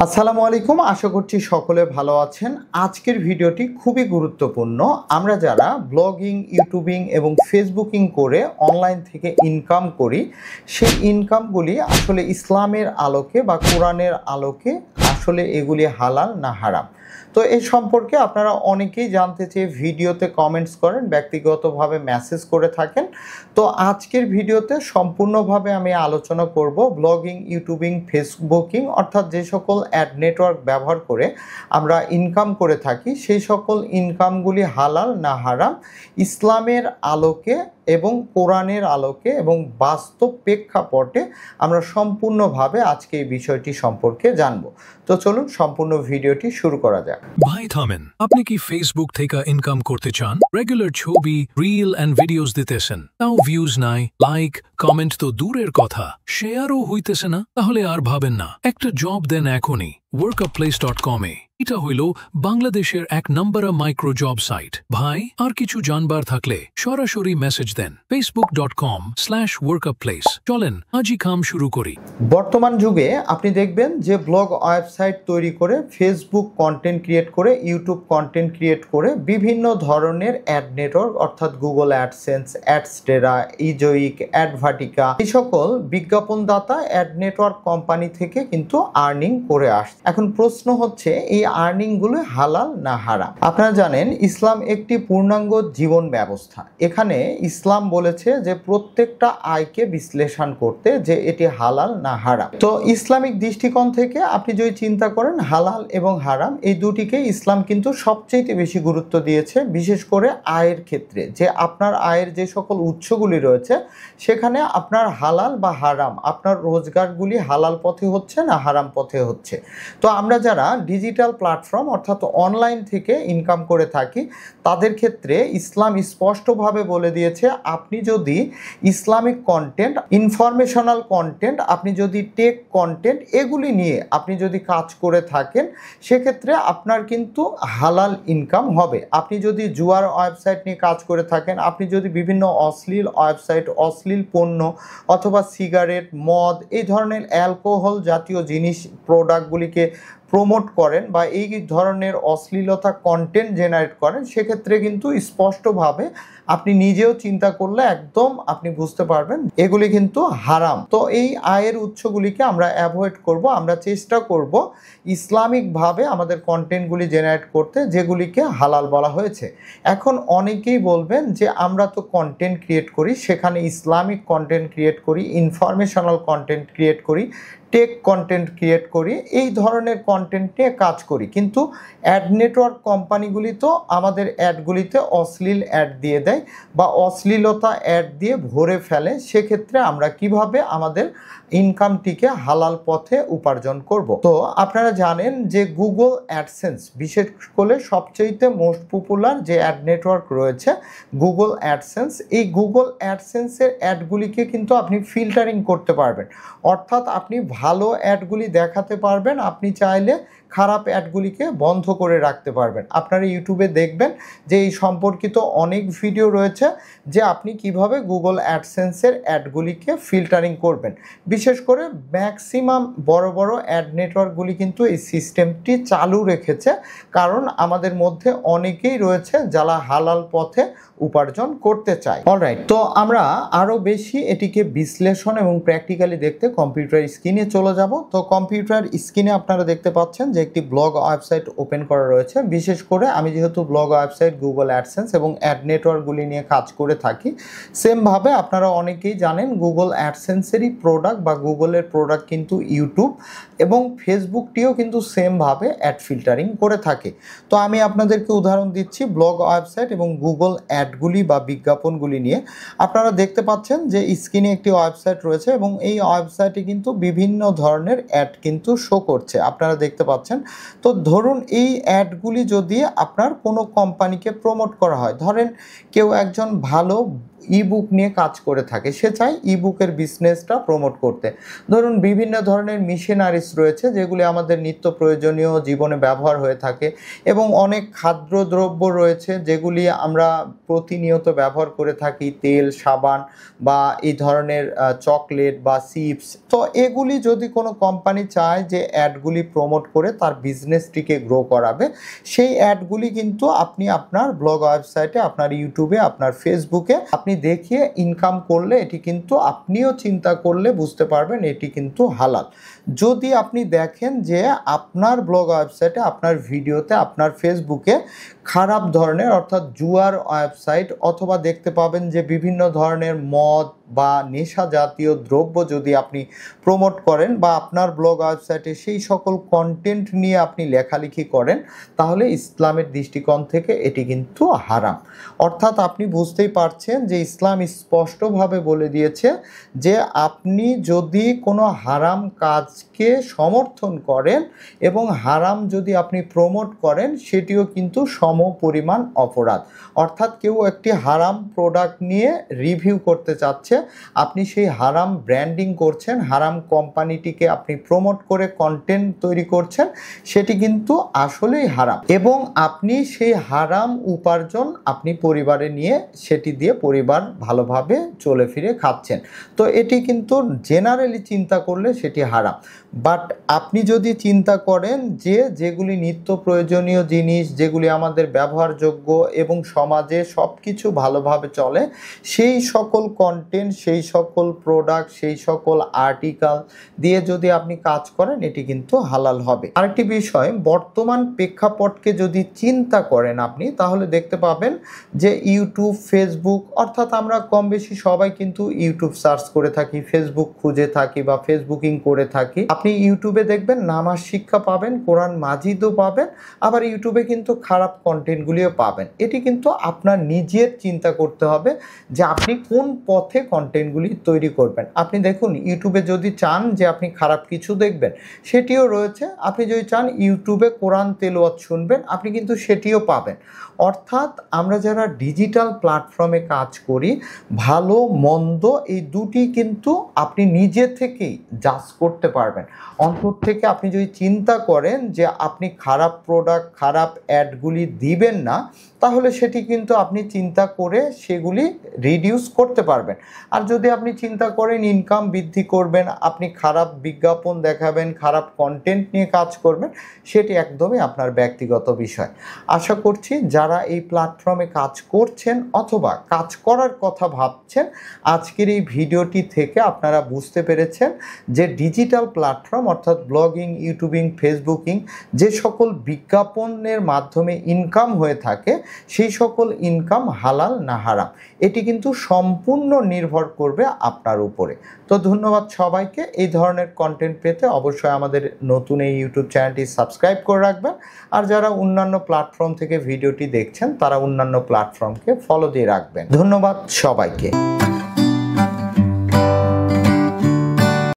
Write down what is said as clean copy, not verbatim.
আসসালামু আলাইকুম, আশা করছি সকলে ভালো আছেন। আজকের ভিডিওটি খুবই গুরুত্বপূর্ণ। আমরা যারা ব্লগিং, ইউটিউবিং এবং ফেসবুকিং করে অনলাইন থেকে ইনকাম করি, সেই ইনকামগুলি আসলে ইসলামের আলোকে বা কোরআনের আলোকে আসলে এগুলি হালাল না হারাম। তো এই সম্পর্কে আপনারা অনেকেই জানতে চেয়ে ভিডিওতে কমেন্টস করেন, ব্যক্তিগতভাবে মেসেজ করে থাকেন। তো আজকের ভিডিওতে সম্পূর্ণভাবে আমি আলোচনা করব ব্লগিং, ইউটিউবিং, ফেসবুকিং অর্থাৎ যে সকল অ্যাড নেটওয়ার্ক ব্যবহার করে আমরা ইনকাম করে থাকি, সেই সকল ইনকামগুলি হালাল না হারাম, ইসলামের আলোকে এবং কোরআনের আলোকে এবং বাস্তব প্রেক্ষাপটে আমরা সম্পূর্ণভাবে আজকে এই বিষয়টি সম্পর্কে জানব। তো চলুন সম্পূর্ণ ভিডিওটি শুরু করা যাক। ভাই থামেন, আপনি কি ফেসবুক থেকে ইনকাম করতে চান? রেগুলার ছবি, রিল এন্ড ভিডিওস দিতেছেন, তাও ভিউজ নাই, লাইক কমেন্ট তো দূরের কথা, শেয়ারও হইতেছে না? তাহলে আর ভাবেন না, একটা জব দেন এখনই workapplace.com এ। এটা হইল বাংলাদেশের এক নম্বর মাইক্রো জব সাইট। ভাই, আর কিছু জানবার থাকলে সরাসরি মেসেজ দেন facebook.com/workapplace। চলেন আজই কাম শুরু করি। বর্তমান যুগে আপনি দেখবেন যে ব্লগ ওয়েবসাইট তৈরি করে, ফেসবুক কন্টেন্ট ক্রিয়েট করে, ইউটিউব কন্টেন্ট ক্রিয়েট করে বিভিন্ন ধরনের অ্যাড নেটওয়ার্ক অর্থাৎ গুগল অ্যাডসেন্স, অ্যাডস্টেরা, ইজোইক, অ্যাডভার্টিকা এই সকল বিজ্ঞাপনদাতা অ্যাড নেটওয়ার্ক কোম্পানি থেকে কিন্তু আর্নিং করে আসছে। এখন প্রশ্ন হচ্ছে, এই আর্নিংগুলো হালাল না হারাম? আপনারা জানেন ইসলাম একটি পূর্ণাঙ্গ জীবন ব্যবস্থা। এখানে ইসলাম বলেছে যে প্রত্যেকটা আয়কে বিশ্লেষণ করতে, যে এটি হালাল না হারাম। তো ইসলামিক দৃষ্টিকোণ থেকে আপনি যদি চিন্তা করেন, হালাল এবং হারাম এই দুটিকে ইসলাম কিন্তু সবচেয়ে বেশি গুরুত্ব দিয়েছে, বিশেষ করে আয়ের ক্ষেত্রে। যে আপনার আয়ের যে সকল উৎসগুলি রয়েছে, সেখানে আপনার হালাল বা হারাম, আপনার রোজগারগুলি হালাল পথে হচ্ছে না হারাম পথে হচ্ছে। তো আমরা যারা ডিজিটাল প্ল্যাটফর্ম অর্থাৎ অনলাইন থেকে ইনকাম করে থাকি, তাদের ক্ষেত্রে ইসলাম স্পষ্টভাবে বলে দিয়েছে, আপনি যদি ইসলামিক কন্টেন্ট, ইনফরমেশনাল কন্টেন্ট, আপনি যদি টেক কন্টেন্ট এগুলি নিয়ে আপনি যদি কাজ করে থাকেন, সেক্ষেত্রে আপনার কিন্তু হালাল ইনকাম হবে। আপনি যদি জুয়ার ওয়েবসাইট নিয়ে কাজ করে থাকেন, আপনি যদি বিভিন্ন অশ্লীল ওয়েবসাইট, অশ্লীল পণ্য অথবা সিগারেট, মদ এই ধরনের অ্যালকোহল জাতীয় জিনিস, প্রোডাক্টগুলিকে প্রমোট করেন বা এই ধরনের অশ্লীলতা কন্টেন্ট জেনারেট করেন, সেক্ষেত্রে কিন্তু স্পষ্টভাবে আপনি নিজেও চিন্তা করলে একদম আপনি বুঝতে পারবেন এগুলি কিন্তু হারাম। তো এই আয়ের উৎসগুলিকে আমরা অ্যাভয়েড করব, আমরা চেষ্টা করব ইসলামিকভাবে আমাদের কন্টেন্টগুলি জেনারেট করতে, যেগুলিকে হালাল বলা হয়েছে। এখন অনেকেই বলবেন যে আমরা তো কন্টেন্ট ক্রিয়েট করি, সেখানে ইসলামিক কন্টেন্ট ক্রিয়েট করি, ইনফরমেশনাল কন্টেন্ট ক্রিয়েট করি, টেক কন্টেন্ট ক্রিয়েট করি, এই ধরনের কন্টেন্ট নিয়ে কাজ করি, কিন্তু অ্যাড নেটওয়ার্ক কোম্পানিগুলি তো আমাদের অ্যাডগুলিতে অশ্লীল অ্যাড দিয়ে দেয় বা অশ্লীলতা অ্যাড দিয়ে ভরে ফেলে। সেক্ষেত্রে আমরা কিভাবে আমাদের ইনকামটিকে হালাল পথে উপার্জন করব? তো আপনারা জানেন যে গুগল অ্যাডসেন্স বিশেষ করে সবচেয়ে মোস্ট পপুলার যে অ্যাড নেটওয়ার্ক রয়েছে গুগল অ্যাডসেন্স, এই গুগল অ্যাডসেন্সের অ্যাডগুলিকে কিন্তু আপনি ফিল্টারিং করতে পারবেন, অর্থাৎ আপনি ভালো অ্যাডগুলি দেখাতে পারবেন, আপনি চাইলে খারাপ অ্যাডগুলিকে বন্ধ করে রাখতে পারবেন। আপনারা ইউটিউবে দেখবেন যে এই সম্পর্কিত অনেক ভিডিও রয়েছে, যে আপনি কিভাবে গুগল অ্যাডসেন্সের অ্যাডগুলিকে ফিল্টারিং করবেন। বিশেষ করে ম্যাক্সিমাম বড় বড় অ্যাড নেটওয়ার্কগুলি কিন্তু এই সিস্টেমটি চালু রেখেছে, কারণ আমাদের মধ্যে অনেকেই রয়েছে যারা হালাল পথে উপার্জন করতে চায়। অলরাইট, তো আমরা আরও বেশি এটিকে বিশ্লেষণ এবং প্র্যাকটিক্যালি দেখতে কম্পিউটার স্ক্রিনে চলে যাব। তো কম্পিউটার স্ক্রিনে আপনারা দেখতে পাচ্ছেন যে একটি ব্লগ ওয়েবসাইট ওপেন করা রয়েছে। বিশেষ করে আমি যেহেতু ব্লগ ওয়েবসাইট, গুগল অ্যাডসেন্স এবং অ্যাড নেটওয়ার্কগুলি নিয়ে কাজ করে থাকি, সেমভাবে আপনারা অনেকেই জানেন গুগল অ্যাডসেন্সেরই প্রোডাক্ট বা গুগলের প্রোডাক্ট কিন্তু ইউটিউব এবং ফেসবুকটিও কিন্তু সেমভাবে অ্যাড ফিল্টারিং করে থাকে। তো আমি আপনাদেরকে উদাহরণ দিচ্ছি ব্লগ ওয়েবসাইট এবং গুগল অ্যাডগুলি বা বিজ্ঞাপনগুলি নিয়ে। আপনারা দেখতে পাচ্ছেন যে স্ক্রিনে একটি ওয়েবসাইট রয়েছে এবং এই ওয়েবসাইটে কিন্তু বিভিন্ন ধরনের অ্যাড কিন্তু শো করছে, আপনারা দেখতে পাচ্ছেন। তো ধরুন এই অ্যাডগুলি যদি আপনার কোনো কোম্পানিকে প্রমোট করা হয়, ধরেন কেউ একজন ভালো ইবুক নিয়ে কাজ করে থাকে, সে চায় ইবুকের বিজনেসটা প্রমোট করতে। ধরুন বিভিন্ন ধরনের মিশনারিজ রয়েছে যেগুলি আমাদের নিত্য প্রয়োজনীয় জীবনে ব্যবহার হয়ে থাকে, এবং অনেক খাদ্যদ্রব্য রয়েছে যেগুলি আমরা প্রতিনিয়ত ব্যবহার করে থাকি, তেল, সাবান বা এই ধরনের চকলেট বা চিপস। তো এগুলি যদি কোনো কোম্পানি চায় যে অ্যাডগুলি প্রমোট করে তার বিজনেসটিকে গ্রো করাবে, সেই অ্যাডগুলি কিন্তু আপনি আপনার ব্লগ ওয়েবসাইটে, আপনার ইউটিউবে, আপনার ফেসবুকে আপনি দেখিয়ে ইনকাম করলে এটি কিন্তু আপনিও চিন্তা করলে বুঝতে পারবেন এটি কিন্তু হালাল। যদি আপনি দেখেন যে আপনার ব্লগ ওয়েবসাইটে, আপনার ভিডিওতে, আপনার ফেসবুকে খারাপ ধরনের অর্থাৎ জুয়ার ওয়েবসাইট, অথবা দেখতে পাবেন যে বিভিন্ন ধরনের মদ বা নেশা জাতীয় দ্রব্য যদি আপনি প্রমোট করেন বা আপনার ব্লগ ওয়েবসাইটে সেই সকল কন্টেন্ট নিয়ে আপনি লেখালেখি করেন, তাহলে ইসলামের দৃষ্টিকোণ থেকে এটি কিন্তু হারাম। অর্থাৎ আপনি বুঝতেই পারছেন যে ইসলাম স্পষ্টভাবে বলে দিয়েছে যে আপনি যদি কোনো হারাম কাজকে সমর্থন করেন এবং হারাম যদি আপনি প্রমোট করেন, সেটিও কিন্তু সমপরিমাণ অপরাধ। অর্থাৎ কেউ একটি হারাম প্রোডাক্ট নিয়ে রিভিউ করতে চাচ্ছে, আপনি সেই হারাম ব্র্যান্ডিং করছেন, হারাম কোম্পানিটিকে আপনি প্রমোট করে কন্টেন্ট তৈরি করছেন, সেটি কিন্তু আসলেই হারাম, এবং আপনি সেই হারাম উপার্জন আপনি পরিবারে নিয়ে সেটি দিয়ে পরিবার ভালোভাবে চলে ফিরে খাচ্ছেন। তো এটি কিন্তু জেনারেলি চিন্তা করলে সেটি হারাম। বাট আপনি যদি চিন্তা করেন যে যেগুলি নিত্য প্রয়োজনীয় জিনিস, যেগুলি আমাদের ব্যবহারযোগ্য এবং সমাজে সব কিছু ভালোভাবে চলে, সেই সকল কন্টেন্ট, সেই সকল প্রোডাক্ট, সেই সকল আর্টিকেল দিয়ে যদি আপনি কাজ করেন, এটি কিন্তু হালাল হবে। আরেকটি বিষয়, বর্তমান প্রেক্ষাপটকে যদি চিন্তা করেন আপনি, তাহলে দেখতে পাবেন যে ইউটিউব, ফেসবুক, অর্থাৎ আমরা কম বেশি সবাই কিন্তু ইউটিউব সার্চ করে থাকি, ফেসবুক খুঁজে থাকি বা ফেসবুকিং করে থাকি। আপনি ইউটিউবে দেখবেন নামাজ শিক্ষা পাবেন, কোরআন মাজিদও পাবেন, আবার ইউটিউবে কিন্তু খারাপ কন্টেন্টগুলিও পাবেন। এটি কিন্তু আপনার নিজের চিন্তা করতে হবে যে আপনি কোন পথে কন্টেন্টগুলি তৈরি করবেন। আপনি দেখুন, ইউটিউবে যদি চান যে আপনি খারাপ কিছু দেখবেন, সেটিও রয়েছে। আপনি যদি চান ইউটিউবে কোরআন তেলাওয়াত শুনবেন, আপনি কিন্তু সেটিও পাবেন। অর্থাৎ আমরা যারা ডিজিটাল প্ল্যাটফর্মে কাজ করি, ভালো মন্দ এই দুটি কিন্তু আপনি নিজে থেকেই জাজ করতে পারবেন। অন্তর থেকে আপনি যদি চিন্তা করেন যে আপনি খারাপ প্রোডাক্ট, খারাপ অ্যাডগুলি দিবেন না, তাহলে সেটি কিন্তু আপনি চিন্তা করে সেগুলি রিডিউস করতে পারবেন। আর যদি আপনি চিন্তা করেন ইনকাম বৃদ্ধি করবেন, আপনি খারাপ বিজ্ঞাপন দেখাবেন, খারাপ কন্টেন্ট নিয়ে কাজ করবেন, সেটি একদমই আপনার ব্যক্তিগত বিষয়। আশা করছি যারা এই প্ল্যাটফর্মে কাজ করছেন অথবা কাজ করার কথা ভাবছেন, আজকের এই ভিডিওটি থেকে আপনারা বুঝতে পেরেছেন যে ডিজিটাল প্ল্যাটফর্ম অর্থাৎ ব্লগিং, ইউটিউবিং, ফেসবুকিং যে সকল বিজ্ঞাপনের মাধ্যমে ইনকাম হয়ে থাকে, সেই সকল ইনকাম হালাল না হারাম, এটি কিন্তু সম্পূর্ণ নির্ভর করবে আপনার উপরে। তো ধন্যবাদ সবাইকে। এই ধরনের কন্টেন্ট পেতে অবশ্যই আমাদের নতুন এই ইউটিউব চ্যানেলটি সাবস্ক্রাইব করে রাখবেন। আর যারা অন্যান্য প্ল্যাটফর্ম থেকে ভিডিওটি দেখছেন, তারা অন্যান্য প্ল্যাটফর্মকে ফলো দিয়ে রাখবেন। ধন্যবাদ সবাইকে।